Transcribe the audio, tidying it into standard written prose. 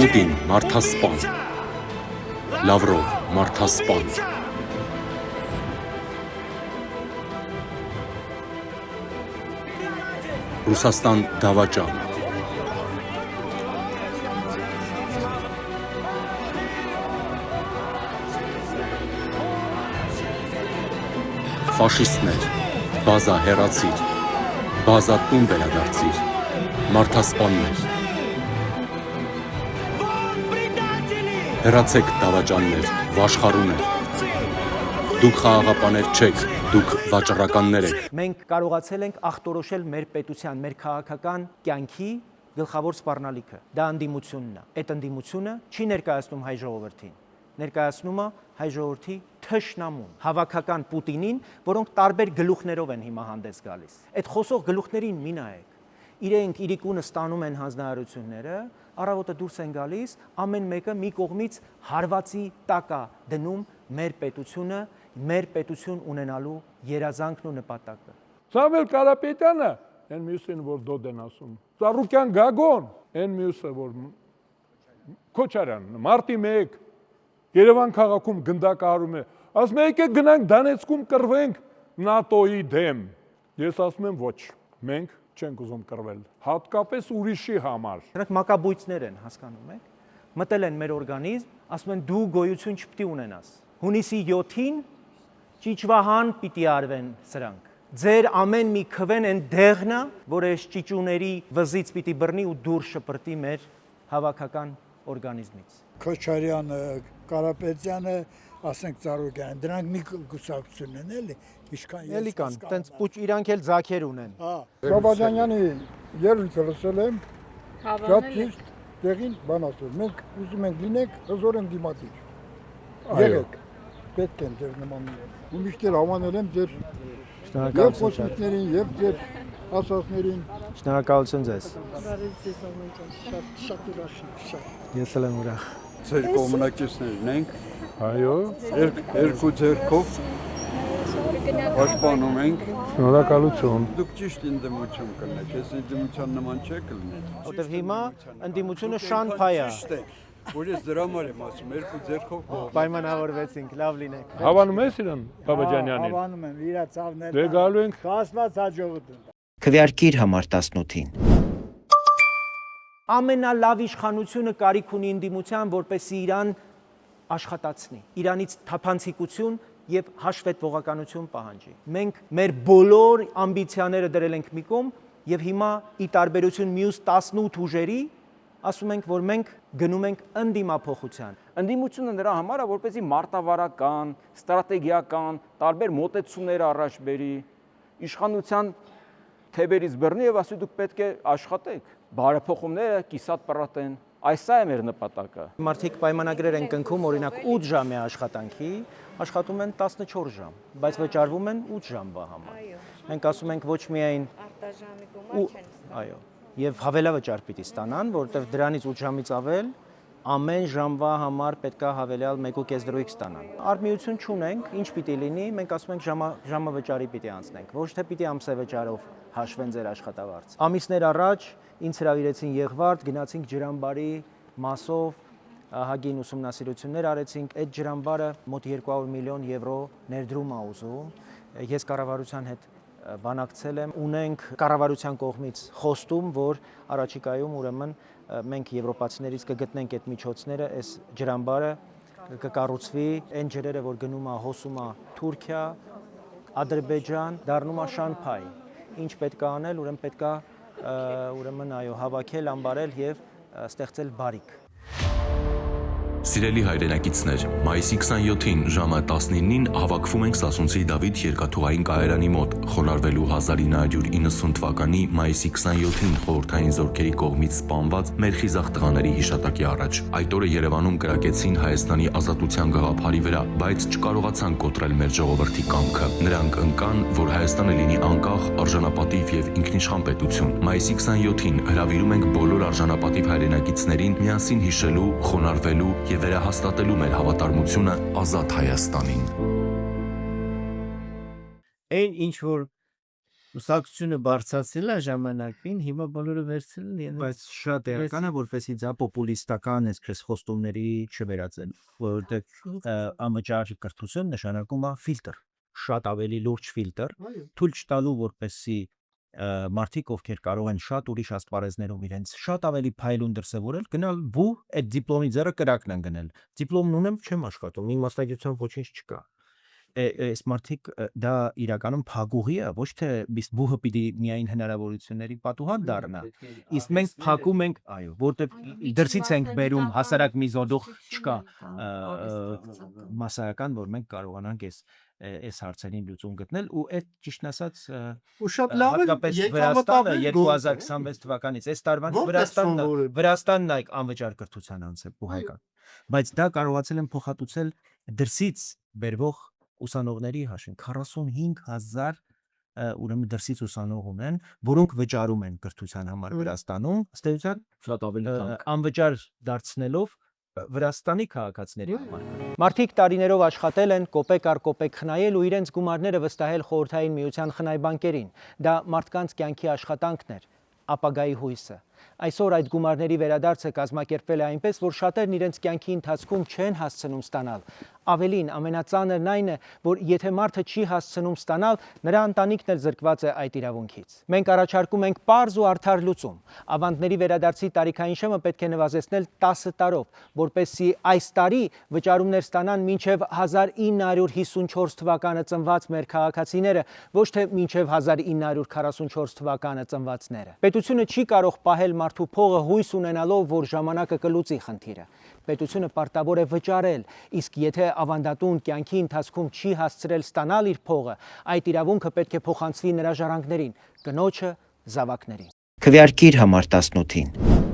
Պուտին մարդասպան, Լավրով մարդասպան, Ռուսաստան դավաճան, Ֆաշիստներ, բազա հեռացիր, բազա տուն վերադարձիր, մարդասպաններ, հեռացեք դավաճաններ, վաշխառուներ, դուք խաղաղապաներ չեք, դուք վաճառականներ եք։ Մենք կարողացել ենք ախտորոշել մեր պետության, մեր քաղաքական կյանքի գլխավոր սպառնալիքը։ Դա ընդդիմությունն է։ Այդ ընդդիմությունը չի ներկայացնում հայ ժողովրդին, ներկայացնում է հայ ժողովրդի թշնամուն, հավաքական Պուտինին, որոնք տարբեր գլուխներով են հիմա հանդես գալիս։ Այդ խոսող գլուխներին մի նայեք։ Իրենք իրիկունը ստանում են հանձնարարությունները, առավոտը դուրս են գալիս, ամեն մեկը մի կողմից հարվածի տակ է դնում մեր պետությունը, մեր պետություն ունենալու երազանքն ու նպատակը։ Սամվել Կարապետյանը, այն մյուսին, որ դոդ են ասում, Ծառուկյան Գագոն, այն մյուսը, որ Քոչարյանն, մարտի 1, Երևան քաղաքում գնդակահարում է, ասում է եկեք գնանք Դոնեցկում կռվենք ՆԱՏՕ-ի դեմ։ Ես ասում եմ ոչ, մենք չենք ուզում կռվել, հատկապես ուրիշի համար։ Նրանք մակաբույծներ են, հասկանում եք, մտել են մեր օրգանիզմ, ասում են դու գոյություն չպիտի ունենաս։ Հունիսի 7-ին ճիճվահան պիտի արվեն սրանք։ Ձեր ամեն մի քվեն են դեղնա, որ այս ճիճուների վզից պիտի բռնի ու դուր շպրտի մեր հավաքական օրգանիզմից։ Քոչարյանը, Կարապետյանը, ասենք Ծառուկյանը, դրանք մի գուսակցություն են էլի, ինչքան ես Էլի կան, տենց պուչ իրանք էլ ձագեր ունեն։ Բաբաջանյանի ելույթը լսել եմ, շատ ճիշտ տեղին բան ասել։ Մենք ուզում ենք լինենք հզոր ընդդիմադիր։ Եղեք, պետք են ձեր նման։ Ու միշտ հավանել եմ ձեր եւ խոսքերին, եւ ձեր ասածներին։ Շնորհակալություն ձեզ։ Շատ ուրախ։ Ես էլ եմ ուրախ։ Ձեր կողմնակիցներն ենք, Այո, երկու ձեռքով պաշտպանում ենք։ շնորհակալություն։ Դուք ճիշտ ընդդիմություն կլինեք, ես ընդդիմության նման չեք լինել։ Որտեվ հիմա ընդդիմությունը շանփայ է։ Որ ես դրա համար եմ ասում, երկու ձեռքով կողմ։ Պայմանավորվեցինք, լավ լինեք։ Հավանում ես իրեն Բաբաջանյանին։ Հավանում եմ, իրա ծավներ։ Դե գալու ենք։ Խասված հաջողություն։ Քվեարկիր համար 18-ին։ Ամենալավ իշխանությունը կարիք ունի ընդդիմության, որպեսզի Իրան աշխատացնի, Իրանից թափանցիկություն եւ հաշվետվողականություն պահանջի։ Մենք մեր բոլոր ամբիցիաները դրել ենք մի կողմ եւ հիմա ի տարբերություն մյուս 18 ուժերի ասում ենք, որ մենք գնում ենք ընդդիմափոխության։ Ընդդիմությունը նրա համար է, որպեսզի մարտավարական, ստրատեգիական, տարբեր մոտեցումներ առաջ բերի, իշխանության թևերից բռնի եւ ասի դուք պետք է աշխատեք, բարեփոխումները կիսատ պրատեն։ Այս է մեր նպատակը։ Մարդիկ պայմանագրեր են կնքում, օրինակ 8 ժամի աշխատանքի, աշխատում են 14 ժամ, բայց վճարվում են 8 ժամվա համար։ Մենք ասում ենք ոչ միայն արտաժամի գումար չեն ստանում։ Այո, եւ հավելավճար պիտի ստանան, որովհետեւ դրանից 8 ժամից ավել ամեն ժամվա համար պետքա հավելյալ 1.5 դրույթ ստանան։ Արմիություն չունենք, ինչ պիտի լինի, մենք ասում ենք ժամը վճարի պիտի անցնենք, ոչ թե պիտի ամսե վճարով հաշվեն ձեր աշխատավարձ։ Ամիսներ առաջ ինձ հրավիրեցին Եղվարդ, գնացինք ջրամբարի մասով ահագին ուսումնասիրություններ արեցինք, այդ ջրամբարը մոտ 200 միլիոն եվրո ներդրում է ուզում։ Ես կառավարության հետ բանակցել եմ, ունենք կառավարության կողմից խոստում, որ առաջիկայում ուրեմն մենք եվրոպացիներից կգտնենք այդ միջոցները, այս ջրամբարը կկառուցվի, այն ջրերը, որ գնում է հոսում է Թուրքիա, Ադրբեջան, դառնում է շանփայ։ Ինչ պետք է անել, ուրեմն պետք է ուրեմն այո, հավաքել, ամբարել եւ ստեղծել բարիք։ Սիրելի հայրենակիցներ, մայիսի 27-ին ժամը 19-ին հավաքվում ենք Սասունցի Դավիթ երկաթուղային կայարանի մոտ, խոնարհվելու 1990 թվականի մայիսի 27-ին խորհրդային զորքերի կողմից սպանված մեր խիզախ տղաների հիշատակի առաջ։ Այդ օրը Երևանում կրակեցին Հայաստանի ազատության գաղափարի վրա, բայց չկարողացան կոտրել մեր ժողովրդի կամքը։ Նրանք ընկան, որ Հայաստանը լինի անկախ, արժանապատիվ եւ ինքնիշխան պետություն։ Մայիսի 27-ին հրավիրում ենք բոլոր արժանապատիվ հայրենակիցներին միասին հիշելու, խոնարհվելու եւ վերահաստատելու մեր հավատարմությունը ազատ Հայաստանին։ Այն ինչ որ Ուսակցությունը բարձրացել է ժամանակին, հիմա բոլորը վերցրել են։ Բայց շատ էական է, որպեսզի դա պոպուլիստական այսպես խոստումների չվերածեն, որովհետև անվճար կրթություն նշանակում է ֆիլտր, շատ ավելի լուրջ ֆիլտր, թույլ չտալու որպեսզի մարդիկ, ովքեր կարող են շատ ուրիշ ասպարեզներով իրենց շատ ավելի փայլուն դրսևորել, գնալ բու այդ դիպլոմի ձեռը կրակն են գնել։ Դիպլոմն ունեմ, չեմ աշխատում, իմ մասնագիտությամբ ոչինչ չկա։ Այս մարդիկ դա իրականում փակուղի է, ոչ թե բուհը պիտի միայն հնարավորությունների պատուհան դառնա։ Իսկ մենք փակում ենք, այո, որտեղ դրսից ենք բերում հասարակ մի զոդող չկա մասսայական, որ մենք կարողանանք այս հարցերին լուծում գտնել ու այդ ճիշտն ասած Ու շատ լավ է, հատկապես Վրաստանը 2026 թվականից այս տարվան Վրաստանն այ անվճար կրթության անցել բուհական, բայց դա կարողացել են փոխհատուցել դրսից բերվող ուսանողների հաշվին 45,000 ուրեմն դրսից ուսանող ունեն, որոնք վճարում են կրթության համար Վրաստանում, ըստ էության Շատ ավելի անվճար դարձնելով Վրաստանի քաղաքացիների համար։ Մարդիկ տարիներով աշխատել են, կոպեկ առ կոպեկ խնայել ու իրենց գումարները վստահել Խորհրդային Միության խնայ բանկերին։ Դա մարդկանց կյանքի աշխատանքն էր, ապագայի հույսը։ Այսօր այդ գումարների վերադարձը կազմակերպվել է այնպես, որ շատերն իրենց կյանքի ընթացքում չեն հասցնում ստանալ։ Ավելին, ամենածանրն այն է, որ եթե մարդը չի հասցնում ստանալ, նրա ընտանիքն էլ զրկված է այդ իրավունքից։ Մենք առաջարկում ենք պարզ ու արդար լուծում։ Ավանդների վերադարձի տարիքային շեմը պետք է նվազեցնել 10 տարով, որպեսզի այս տարի վճարումներ ստանան մինչև 1954 թվականը ծնված մեր քաղաքացիները, ոչ թե մինչև 1944 թվականը ծնվածները։ Պետությունը չի կարող պահել մարդու փողը հույս ունենալով, որ ժամանակը կլուծի խնդիրը։ Պետությունը պարտավոր է վճարել, իսկ եթե ավանդատուն կյանքի ընթացքում չի հասցրել ստանալ իր փողը, այդ իրավունքը պետք է փոխանցվի նրա ժառանգներին, կնոջը, զավակներին։ Քվեարկիր համար 18-ին։